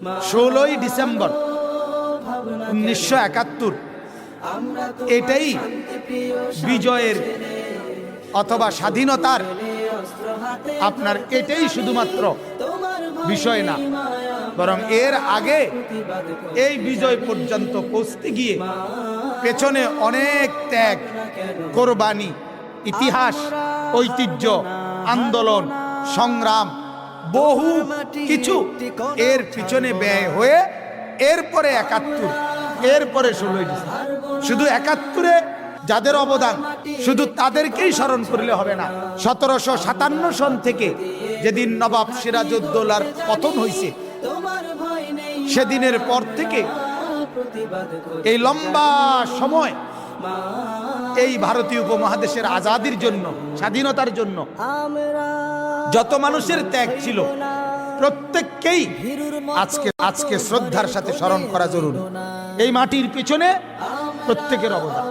16ই December 1971 এটাই বিজয়ের অথবা স্বাধীনতার আপনার এটাই শুধুমাত্র বিষয় না, বরং এর আগে এই বিজয় পর্যন্ত পৌঁছতে গিয়ে পেছনে অনেক ত্যাগ, কোরবানি, ইতিহাস, ঐতিহ্য, আন্দোলন, সংগ্রাম, বহু কিছু এর পিছনে ব্যয় হয়ে এরপরে 71, এরপরে 16ই ডিসেম্বর। শুধু 71-এ যাদের অবদান শুধু তাদেরকেই স্মরণ করলে হবে না। 1757 সন থেকে যেদিন নবাব সিরাজউদ্দৌলার পতন হয়েছে, সেদিনের পর থেকে এই লম্বা সময় এই ভারতীয় উপমহাদেশের আজাদির জন্য, স্বাধীনতার জন্য যত মানুষের ত্যাগ ছিল প্রত্যেককেই আজকে শ্রদ্ধার সাথে স্মরণ করা জরুরি। এই মাটির পিছনে প্রত্যেকের অবদান।